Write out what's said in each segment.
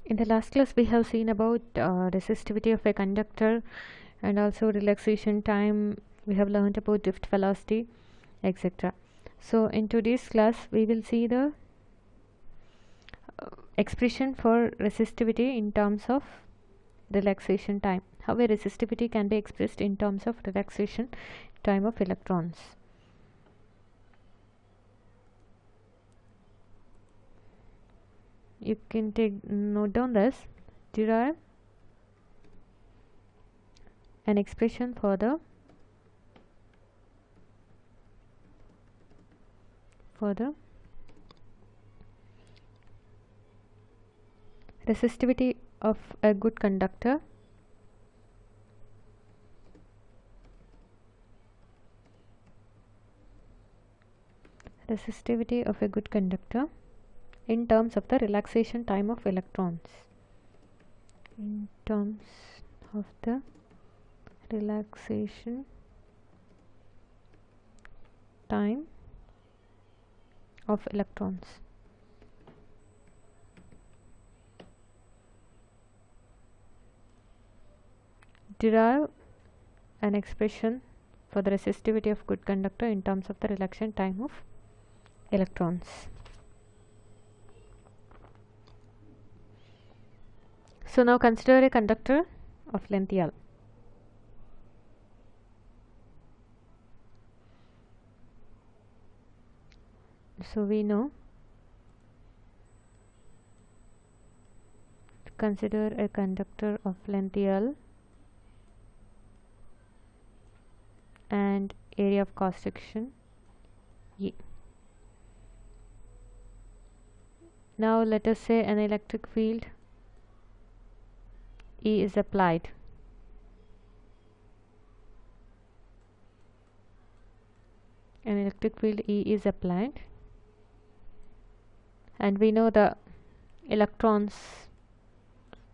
In the last class, we have seen about resistivity of a conductor and also relaxation time. We have learned about drift velocity, etc. So in today's class, we will see the expression for resistivity in terms of relaxation time. How a resistivity can be expressed in terms of relaxation time of electrons. You can note down this. Derive an expression for the resistivity of a good conductor in terms of the relaxation time of electrons. In terms of the relaxation time of electrons. Derive an expression for the resistivity of good conductor in terms of the relaxation time of electrons. So now consider a conductor of length L. So we know, consider a conductor of length L and area of cross section E. Now let us say an electric field E is applied. An electric field E is applied, and we know the electrons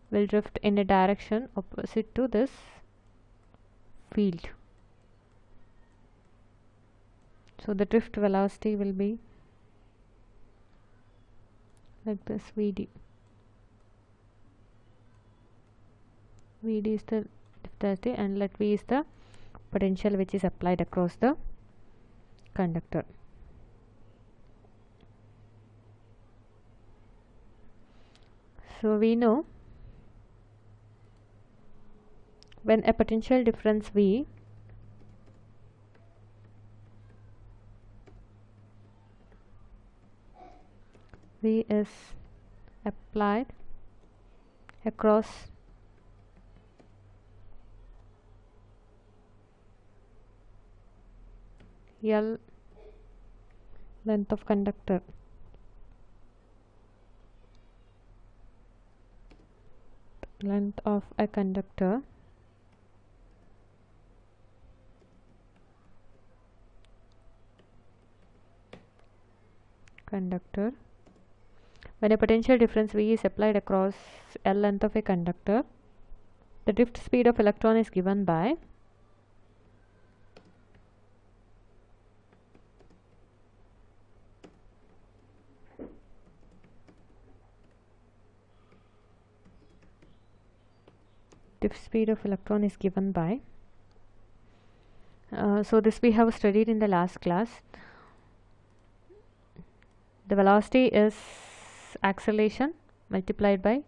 will drift in a direction opposite to this field. So the drift velocity will be like this, Vd. Vd is the drift velocity and let V is the potential which is applied across the conductor. So we know when a potential difference V is applied across L length of conductor, length of a conductor, when a potential difference V is applied across L length of a conductor, the drift speed of electron is given by so this we have studied in the last class. The velocity is acceleration multiplied by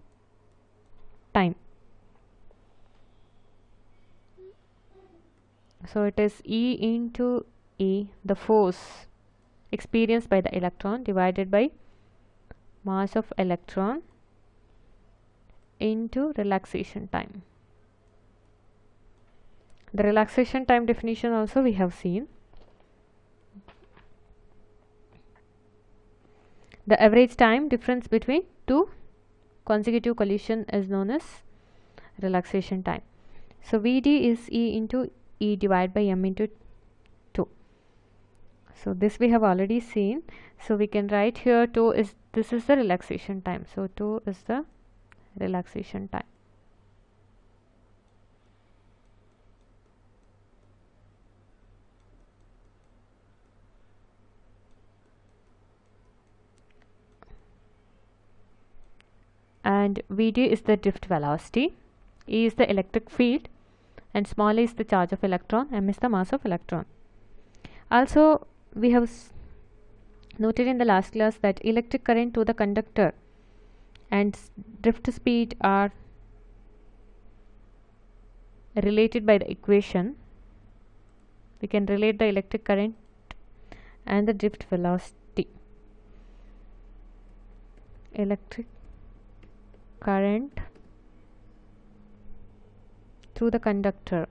time. So it is E into E, the force experienced by the electron, divided by mass of electron into relaxation time. The relaxation time definition also we have seen. The average time difference between two consecutive collision is known as relaxation time. So Vd is E into E divided by M into 2. So this we have already seen. So we can write here this is the relaxation time. So 2 is the relaxation time. and Vd is the drift velocity, E is the electric field, and small e is the charge of electron, m is the mass of electron. Also, we have noted in the last class that electric current to the conductor and drift speed are related by the equation. We can relate the electric current and the drift velocity. Electric current through the conductor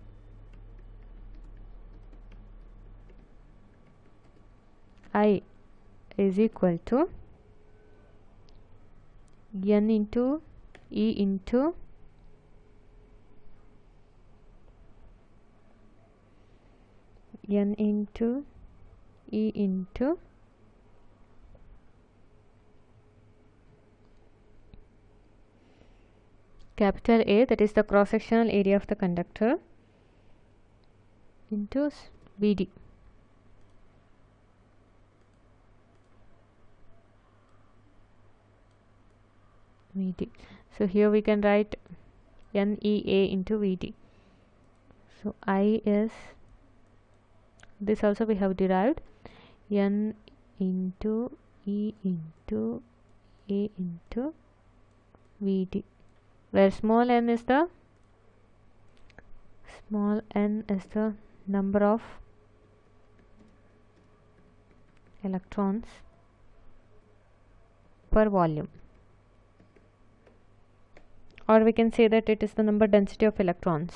I is equal to N into E into N into E into capital A, that is the cross-sectional area of the conductor, into Vd. So here we can write NEA into Vd. So I is, this also we have derived, N into E into A into Vd, where small n is the number of electrons per volume, or we can say that it is the number density of electrons,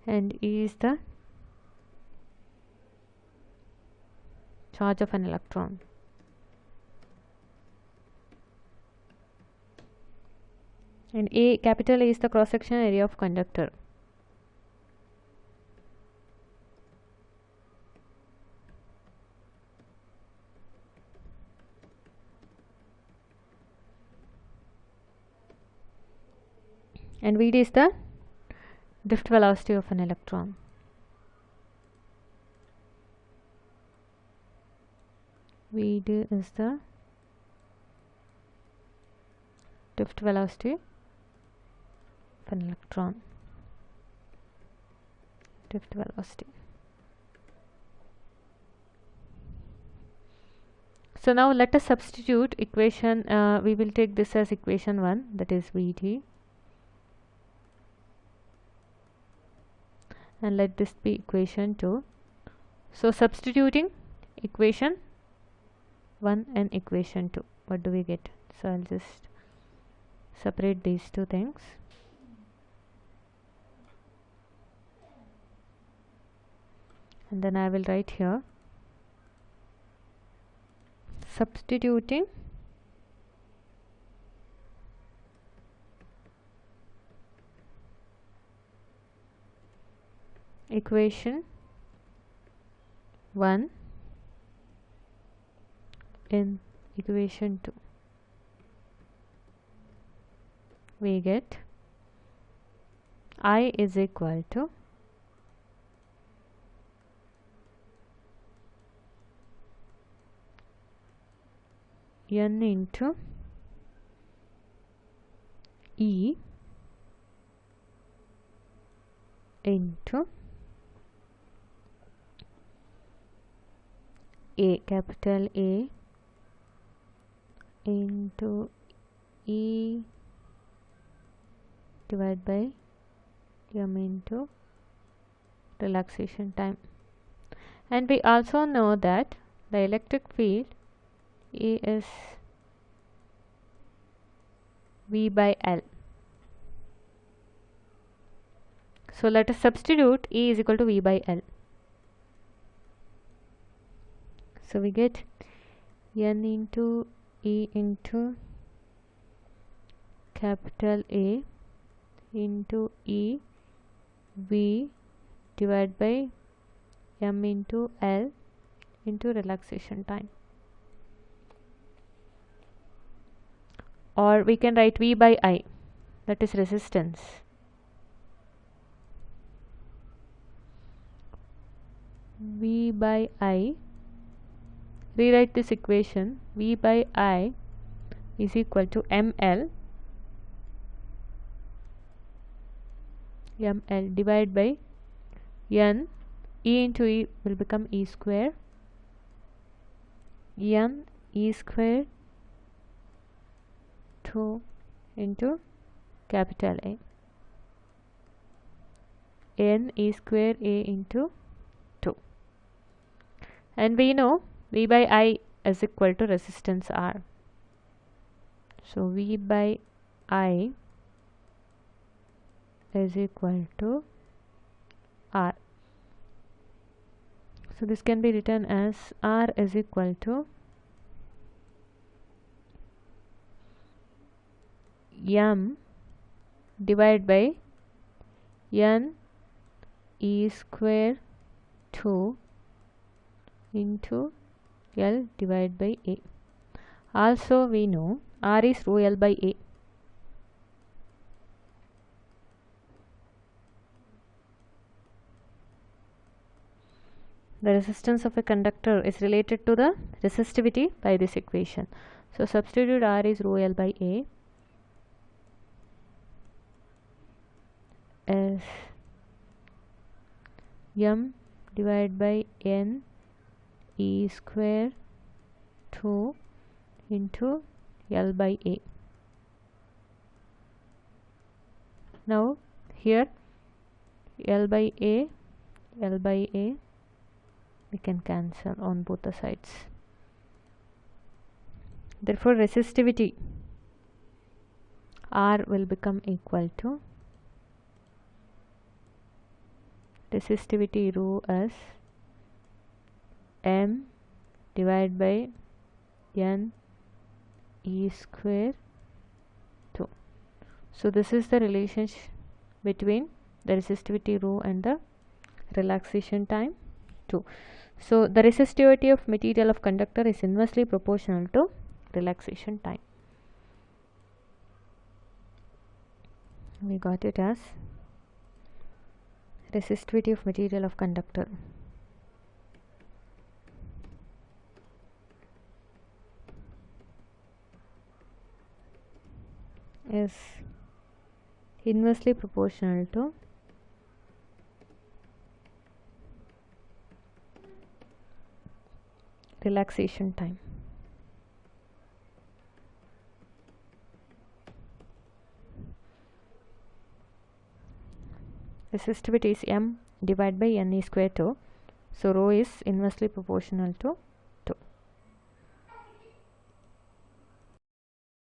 and E is the charge of an electron. And A, capital A is the cross-sectional area of conductor. And Vd is the drift velocity of an electron. Vd is the drift velocity of an electron. Drift velocity. So now let us substitute equation. We will take this as equation 1, that is Vd, and let this be equation 2. So substituting equation 1 and equation 2, what do we get? So I'll just separate these two things. And then I will write here, substituting equation 1 in equation 2, we get I is equal to N into E into A, capital A, into E divided by M into relaxation time. And we also know that the electric field E is V by L. So let us substitute E is equal to V by L. So we get N into E into capital A into E V divided by M into L into relaxation time. Or we can write V by I, that is resistance. V by I, rewrite this equation, V by I is equal to ML, ml divided by n. E into E will become E square, n E square 2 into capital A, n E square A into 2. And we know V by I is equal to resistance R. So V by I is equal to R. So this can be written as R is equal to m divided by n E square 2 into L divided by A. Also we know R is rho L by A. The resistance of a conductor is related to the resistivity by this equation. So substitute R is rho L by A as m divided by n E square 2 into L by A. Now here L by A we can cancel on both the sides. Therefore resistivity R will become equal to resistivity rho as m divided by n E square 2. So this is the relationship between the resistivity rho and the relaxation time 2. So the resistivity of material of conductor is inversely proportional to relaxation time. We got it as resistivity of material of conductor is inversely proportional to relaxation time. Resistivity is m divided by n E square 2. So rho is inversely proportional to